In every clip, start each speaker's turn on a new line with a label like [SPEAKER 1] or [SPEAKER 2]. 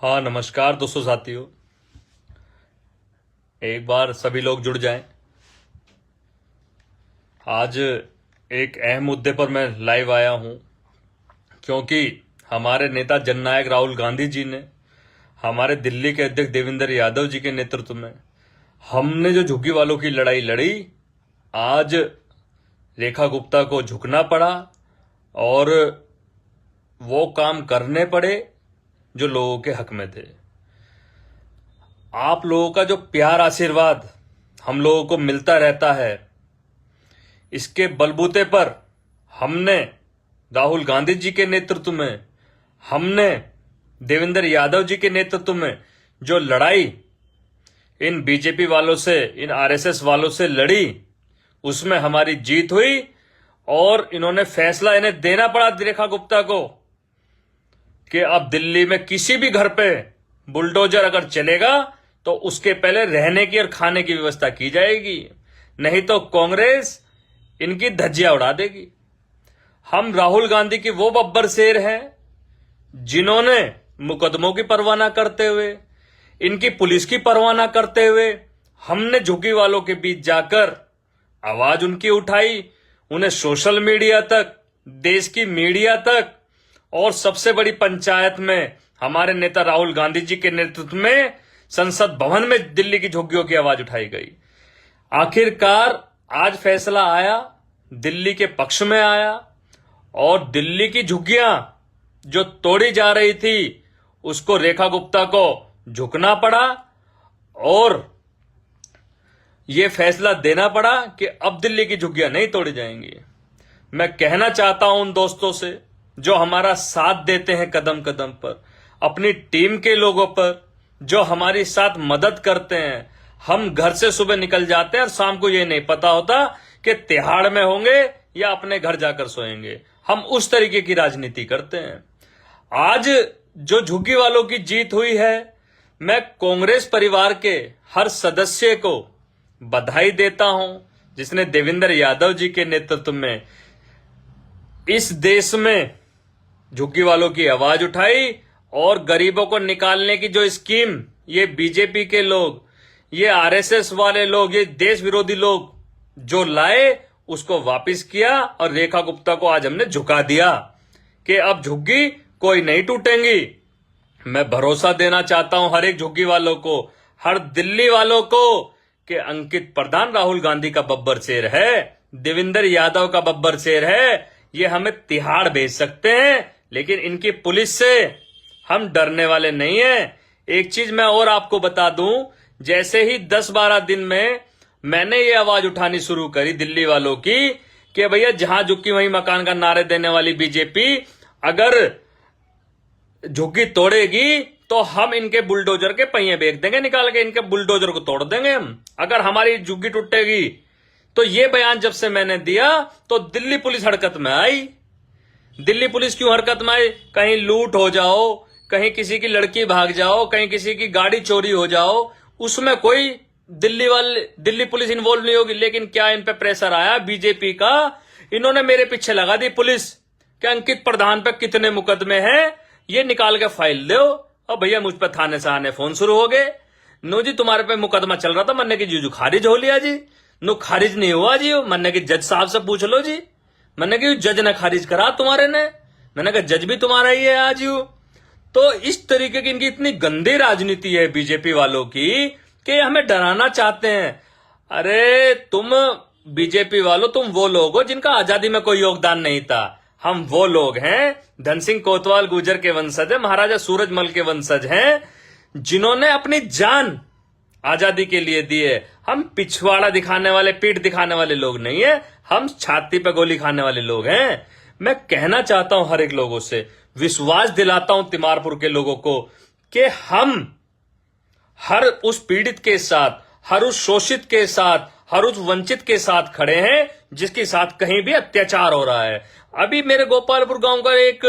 [SPEAKER 1] हाँ, नमस्कार दोस्तों साथियों। एक बार सभी लोग जुड़ जाएं। आज एक अहम मुद्दे पर मैं लाइव आया हूं, क्योंकि हमारे नेता जननायक राहुल गांधी जी ने हमारे दिल्ली के अध्यक्ष देवेंद्र यादव जी के नेतृत्व में हमने जो झुग्गी वालों की लड़ाई लड़ी, आज रेखा गुप्ता को झुकना पड़ा और वो काम करने पड़े जो लोगों के हक में थे। आप लोगों का जो प्यार आशीर्वाद हम लोगों को मिलता रहता है, इसके बलबूते पर हमने राहुल गांधी जी के नेतृत्व में, हमने देवेंद्र यादव जी के नेतृत्व में जो लड़ाई इन बीजेपी वालों से, इन आरएसएस वालों से लड़ी, उसमें हमारी जीत हुई और इन्होंने फैसला इन्हें देना पड़ा रेखा गुप्ता को कि अब दिल्ली में किसी भी घर पे बुलडोजर अगर चलेगा तो उसके पहले रहने की और खाने की व्यवस्था की जाएगी, नहीं तो कांग्रेस इनकी धज्जियां उड़ा देगी। हम राहुल गांधी की वो बब्बर शेर हैं जिन्होंने मुकदमों की परवाह न करते हुए, इनकी पुलिस की परवाह न करते हुए, हमने झुग्गी वालों के बीच जाकर आवाज उनकी उठाई, उन्हें सोशल मीडिया तक, देश की मीडिया तक और सबसे बड़ी पंचायत में हमारे नेता राहुल गांधी जी के नेतृत्व में संसद भवन में दिल्ली की झुग्गियों की आवाज उठाई गई। आखिरकार आज फैसला आया, दिल्ली के पक्ष में आया और दिल्ली की झुग्गियां जो तोड़ी जा रही थी उसको रेखा गुप्ता को झुकना पड़ा और यह फैसला देना पड़ा कि अब दिल्ली की झुग्गियां नहीं तोड़ी जाएंगी। मैं कहना चाहता हूं उन दोस्तों से जो हमारा साथ देते हैं कदम कदम पर, अपनी टीम के लोगों पर जो हमारी साथ मदद करते हैं। हम घर से सुबह निकल जाते हैं और शाम को ये नहीं पता होता कि तिहाड़ में होंगे या अपने घर जाकर सोएंगे। हम उस तरीके की राजनीति करते हैं। आज जो झुग्गी वालों की जीत हुई है, मैं कांग्रेस परिवार के हर सदस्य को बधाई देता हूं जिसने देवेंद्र यादव जी के नेतृत्व में इस देश में झुग्गी वालों की आवाज उठाई और गरीबों को निकालने की जो स्कीम ये बीजेपी के लोग, ये आरएसएस वाले लोग, ये देश विरोधी लोग जो लाए, उसको वापस किया और रेखा गुप्ता को आज हमने झुका दिया कि अब झुग्गी कोई नहीं टूटेंगी। मैं भरोसा देना चाहता हूं हर एक झुग्गी वालों को, हर दिल्ली वालों को कि अंकित प्रधान राहुल गांधी का बब्बर शेर है, देवेंद्र यादव का बब्बर शेर है। ये हमें तिहाड़ भेज सकते हैं लेकिन इनकी पुलिस से हम डरने वाले नहीं हैं। एक चीज मैं और आपको बता दूं, जैसे ही 10-12 दिन में मैंने ये आवाज उठानी शुरू करी दिल्ली वालों की कि भैया जहां झुग्गी वहीं मकान का नारे देने वाली बीजेपी अगर झुग्गी तोड़ेगी तो हम इनके बुलडोजर के पहिए बेच देंगे, निकाल के इनके बुलडोजर को तोड़ देंगे हम, अगर हमारी झुग्गी टूटेगी। तो ये बयान जब से मैंने दिया तो दिल्ली पुलिस हरकत में आई। दिल्ली पुलिस क्यों हरकत में आई? कहीं लूट हो जाओ, कहीं किसी की लड़की भाग जाओ, कहीं किसी की गाड़ी चोरी हो जाओ, उसमें कोई दिल्ली पुलिस इन्वॉल्व नहीं होगी। लेकिन क्या इन पे प्रेशर आया बीजेपी का, इन्होंने मेरे पीछे लगा दी पुलिस कि अंकित प्रधान पे कितने मुकदमे हैं, ये निकाल के फाइल दो। अब भैया मुझ पे थाने से आने फोन शुरू हो गए, नो जी तुम्हारे पे मुकदमा चल रहा था, मन्ने की जीजू खारिज हो लिया जी। नो खारिज नहीं हुआ जी, मन्ने की जज साहब से पूछ लो जी। मैंने कहा जज ने खारिज करा तुम्हारे ने, मैंने कहा जज भी तुम्हारा ही है आज यू। तो इस तरीके की इनकी इतनी गंदी राजनीति है बीजेपी वालों की कि हमें डराना चाहते हैं। अरे तुम बीजेपी वालों, तुम वो लोग हो जिनका आजादी में कोई योगदान नहीं था। हम वो लोग हैं, धन सिंह कोतवाल गुर्जर के वंशज हैं, महाराजा सूरजमल के वंशज हैं, जिन्होंने अपनी जान आजादी के लिए दी है। हम पिछवाड़ा दिखाने वाले, पीठ दिखाने वाले लोग नहीं है, हम छाती पे गोली खाने वाले लोग हैं। मैं कहना चाहता हूं हर एक लोगों से, विश्वास दिलाता हूं तिमारपुर के लोगों को कि हम हर उस पीड़ित के साथ, हर उस शोषित के साथ, हर उस वंचित के साथ खड़े हैं जिसके साथ कहीं भी अत्याचार हो रहा है। अभी मेरे गोपालपुर गांव का एक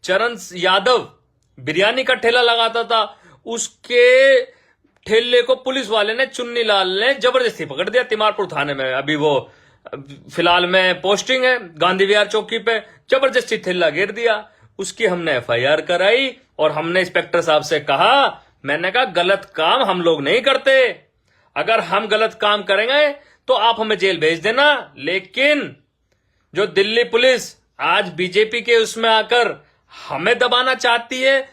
[SPEAKER 1] चरण यादव बिरयानी का ठेला लगाता था, उसके ठेले को पुलिस वाले ने, चुन्नी लाल ने जबरदस्ती पकड़ दिया तिमारपुर थाने में। अभी वो फिलहाल में पोस्टिंग है गांधी विहार चौकी पे, जबरदस्ती ठेला घेर दिया। उसकी हमने एफआईआर कराई और हमने इंस्पेक्टर साहब से कहा, मैंने कहा गलत काम हम लोग नहीं करते, अगर हम गलत काम करेंगे तो आप हमें जेल भेज देना। लेकिन जो दिल्ली पुलिस आज बीजेपी के उसमें आकर हमें दबाना चाहती है,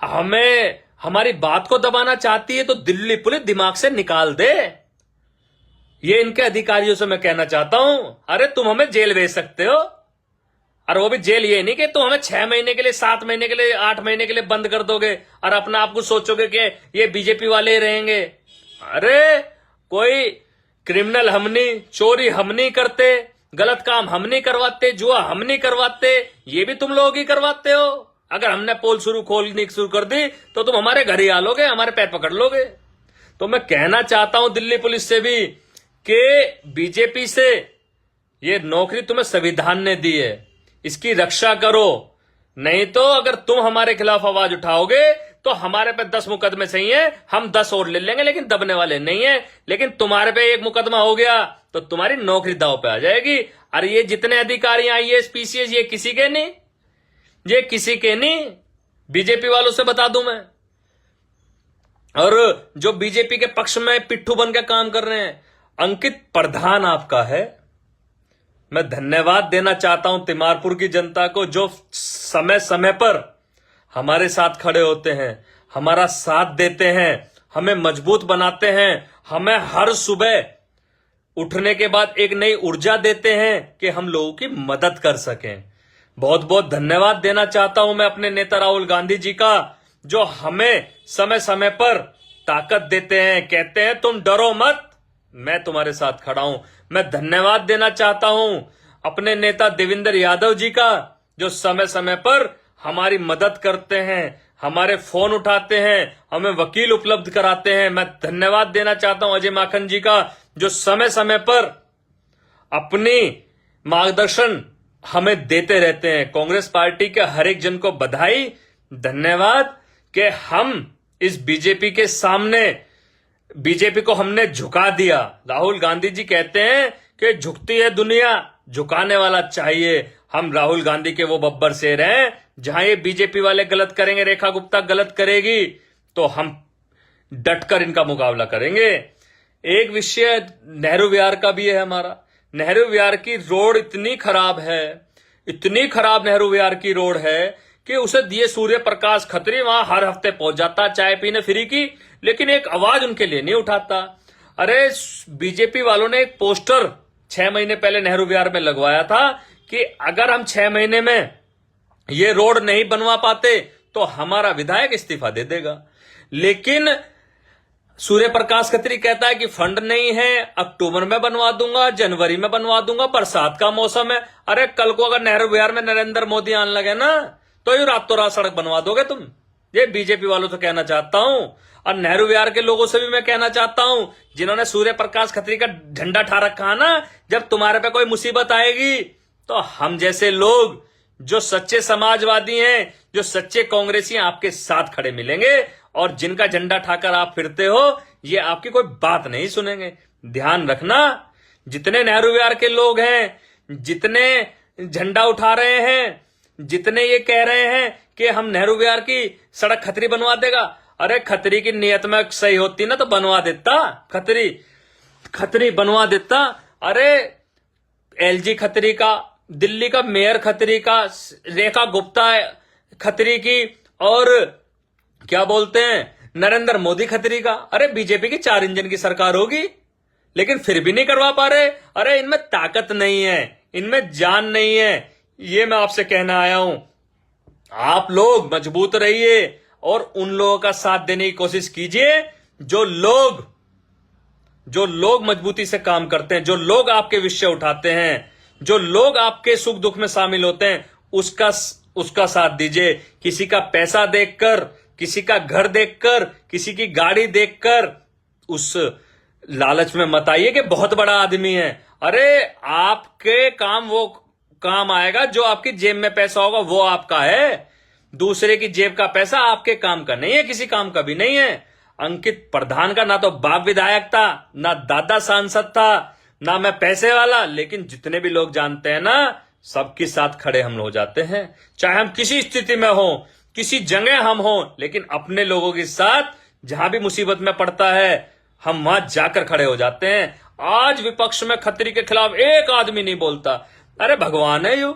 [SPEAKER 1] हमें हमारी बात को दबाना चाहती है, तो दिल्ली पुलिस दिमाग से निकाल दे। ये इनके अधिकारियों से मैं कहना चाहता हूं, अरे तुम हमें जेल भेज सकते हो, और वो भी जेल ये नहीं कि तुम हमें 6 महीने के लिए, 7 महीने के लिए, 8 महीने के लिए बंद कर दोगे और अपना आप को सोचोगे कि ये बीजेपी वाले ही रहेंगे। अरे कोई क्रिमिनल हम नहीं, चोरी हम नहीं करते, गलत काम हम नहीं करवाते, जुआ हम नहीं करवाते, ये भी तुम लोग ही करवाते हो। अगर हमने पोल खोलनी शुरू कर दी तो तुम हमारे घर ही आ लोगे, हमारे पैर पकड़ लोगे। तो मैं कहना चाहता हूं दिल्ली पुलिस से भी कि बीजेपी से ये नौकरी तुम्हें संविधान ने दी है, इसकी रक्षा करो, नहीं तो अगर तुम हमारे खिलाफ आवाज उठाओगे तो हमारे पे 10 मुकदमे सही हैं, हम 10 और ले लेंगे, लेकिन दबने वाले नहीं है। लेकिन तुम्हारे पे एक मुकदमा हो गया तो तुम्हारी नौकरी दांव पे आ जाएगी। अरे ये जितने अधिकारी आईएएस पीसीएस, ये किसी के नहीं, ये किसी के नहीं, बीजेपी वालों से बता दूं मैं। और जो बीजेपी के पक्ष में पिट्ठू बन के काम कर रहे हैं, अंकित प्रधान आपका है। मैं धन्यवाद देना चाहता हूं तिमारपुर की जनता को, जो समय समय पर हमारे साथ खड़े होते हैं, हमारा साथ देते हैं, हमें मजबूत बनाते हैं, हमें हर सुबह उठने के बाद एक नई ऊर्जा देते हैं कि हम लोगों की मदद कर सकें। बहुत बहुत धन्यवाद देना चाहता हूं मैं अपने नेता राहुल गांधी जी का, जो हमें समय समय पर ताकत देते हैं, कहते हैं तुम डरो मत, मैं तुम्हारे साथ खड़ा हूं। मैं धन्यवाद देना चाहता हूं अपने नेता देवेंद्र यादव जी का, जो समय समय पर हमारी मदद करते हैं, हमारे फोन उठाते हैं, हमें वकील उपलब्ध कराते हैं। मैं धन्यवाद देना चाहता हूं अजय माखन जी का, जो समय समय पर अपनी मार्गदर्शन हमें देते रहते हैं। कांग्रेस पार्टी के हर एक जन को बधाई, धन्यवाद कि हम इस बीजेपी के सामने, बीजेपी को हमने झुका दिया। राहुल गांधी जी कहते हैं कि झुकती है दुनिया, झुकाने वाला चाहिए। हम राहुल गांधी के वो बब्बर शेर हैं, जहां ये बीजेपी वाले गलत करेंगे, रेखा गुप्ता गलत करेगी, तो हम डटकर इनका मुकाबला करेंगे। एक विषय नेहरू विहार का भी है हमारा। नेहरू विहार की रोड इतनी खराब है, इतनी खराब नेहरू विहार की रोड है कि उसे दिए सूर्य प्रकाश खत्री वहां हर हफ्ते पहुंच जाता चाय पीने फ्री की, लेकिन एक आवाज उनके लिए नहीं उठाता। अरे बीजेपी वालों ने एक पोस्टर 6 महीने पहले नेहरू विहार में लगवाया था कि अगर हम 6 महीने में ये रोड नहीं बनवा पाते तो हमारा विधायक इस्तीफा दे देगा। लेकिन सूर्य प्रकाश खत्री कहता है कि फंड नहीं है, अक्टूबर में बनवा दूंगा, जनवरी में बनवा दूंगा, बरसात का मौसम है। अरे कल को अगर नेहरू विहार में नरेंद्र मोदी आने लगे ना, तो ये रातों रात सड़क बनवा दोगे तुम। ये बीजेपी वालों से कहना चाहता हूं, और नेहरू विहार के लोगों से भी मैं कहना चाहता हूं, जिन्होंने सूर्य प्रकाश खत्री का झंडा ठा रखा है ना, जब तुम्हारे पे कोई मुसीबत आएगी तो हम जैसे लोग, जो सच्चे समाजवादी हैं, जो सच्चे कांग्रेसी हैं, आपके साथ खड़े मिलेंगे, और जिनका झंडा ठाकर आप फिरते हो, ये आपकी कोई बात नहीं सुनेंगे। ध्यान रखना, जितने नेहरू विहार के लोग हैं, जितने झंडा उठा रहे हैं, जितने ये कह रहे हैं कि हम नेहरू विहार की सड़क खत्री बनवा देगा, अरे खत्री की नियत में सही होती ना तो बनवा देता, खत्री बनवा देता। अरे एलजी खत्री का, दिल्ली का मेयर खत्री का, रेखा गुप्ता खत्री की, और क्या बोलते हैं नरेंद्र मोदी खत्री का। अरे बीजेपी की 4 इंजन की सरकार होगी, लेकिन फिर भी नहीं करवा पा रहे। अरे इनमें ताकत नहीं है, इनमें जान नहीं है। ये मैं आपसे कहना आया हूं, आप लोग मजबूत रहिए और उन लोगों का साथ देने की कोशिश कीजिए, जो लोग मजबूती से काम करते हैं, जो लोग आपके विषय उठाते हैं, जो लोग आपके सुख दुख में शामिल होते हैं, उसका साथ दीजिए। किसी का पैसा देखकर, किसी का घर देखकर, किसी की गाड़ी देखकर उस लालच में मत आइए कि बहुत बड़ा आदमी है। अरे आपके काम वो काम आएगा जो आपकी जेब में पैसा होगा, वो आपका है। दूसरे की जेब का पैसा आपके काम का नहीं है, किसी काम का भी नहीं है। अंकित प्रधान का ना तो बाप विधायक था, ना दादा सांसद था, ना मैं पैसे वाला, लेकिन जितने भी लोग जानते हैं ना, सबके साथ खड़े हम हो जाते हैं, चाहे हम किसी स्थिति में हो, किसी जगह हम हो, लेकिन अपने लोगों के साथ जहां भी मुसीबत में पड़ता है हम वहां जाकर खड़े हो जाते हैं। आज विपक्ष में खत्री के खिलाफ एक आदमी नहीं बोलता। अरे भगवान है यू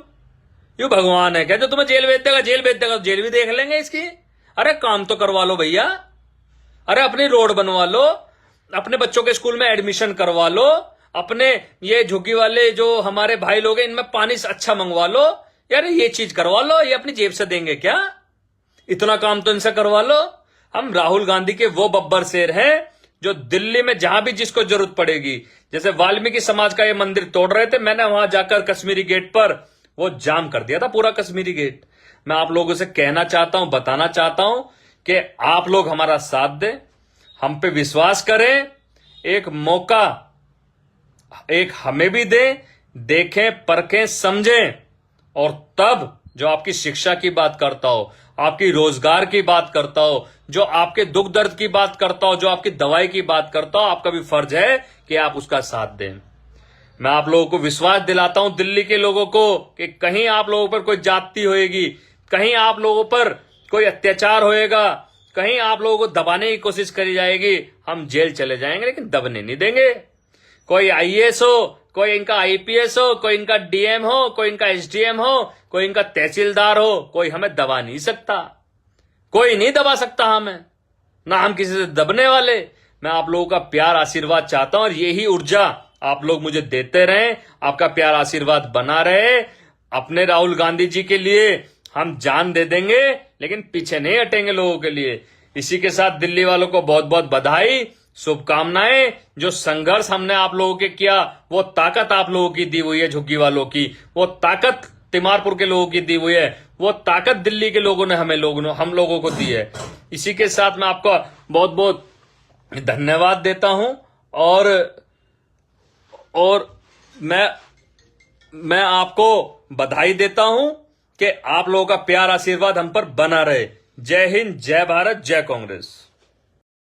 [SPEAKER 1] भगवान है क्या जो तुम्हें जेल भेज देगा? जेल भेज देगा तो जेल भी देख लेंगे इसकी। अरे काम तो करवा लो भैया, अरे अपनी रोड बनवा लो, अपने बच्चों के स्कूल में एडमिशन करवा लो, अपने ये झुग्गी वाले जो हमारे भाई लोग हैं इनमें पानी अच्छा मंगवा लो। यार ये चीज करवा लो, ये अपनी जेब से देंगे क्या? इतना काम तो इनसे करवा लो। हम राहुल गांधी के वो बब्बर शेर हैं जो दिल्ली में जहां भी जिसको जरूरत पड़ेगी, जैसे वाल्मीकि समाज का ये मंदिर तोड़ रहे थे, मैंने वहां जाकर कश्मीरी गेट पर वो जाम कर दिया था, पूरा कश्मीरी गेट। मैं आप लोगों से कहना चाहता हूं, बताना चाहता हूं कि आप लोग हमारा साथ दें, हम पे विश्वास करें, एक मौका एक हमें भी दें, देखें, परखें, समझें, और तब जो आपकी शिक्षा की बात करता हो, आपकी रोजगार की बात करता हो, जो आपके दुख दर्द की बात करता हो, जो आपकी दवाई की बात करता हो, आपका भी फर्ज है कि आप उसका साथ दें। मैं आप लोगों को विश्वास दिलाता हूं, दिल्ली के लोगों को, कि कहीं आप लोगों पर कोई जाति होएगी, कहीं आप लोगों पर कोई अत्याचार होएगा, कहीं आप लोगों को दबाने की कोशिश करी जाएगी, हम जेल चले जाएंगे लेकिन दबने नहीं देंगे। कोई आईएएस हो, कोई इनका आईपीएस हो, कोई इनका डीएम हो, कोई इनका एसडीएम हो, कोई इनका तहसीलदार हो, कोई हमें दबा नहीं सकता, कोई नहीं दबा सकता हमें, ना हम किसी से दबने वाले। मैं आप लोगों का प्यार आशीर्वाद चाहता हूं और यही ऊर्जा आप लोग मुझे देते रहें, आपका प्यार आशीर्वाद बना रहे। अपने राहुल गांधी जी के लिए हम जान दे देंगे लेकिन पीछे नहीं हटेंगे लोगों के लिए। इसी के साथ दिल्ली वालों को बहुत बहुत बधाई, शुभकामनाएं। जो संघर्ष हमने आप लोगों के किया, वो ताकत आप लोगों की दी हुई है, झुग्गी वालों की, वो ताकत तिमारपुर के लोगों की दी हुई है, वो ताकत दिल्ली के लोगों ने हम लोगों को दी है। इसी के साथ मैं आपका बहुत बहुत धन्यवाद देता हूं और मैं आपको बधाई देता हूं कि आप लोगों का प्यार आशीर्वाद हम पर बना रहे। जय हिंद, जय भारत, जय कांग्रेस।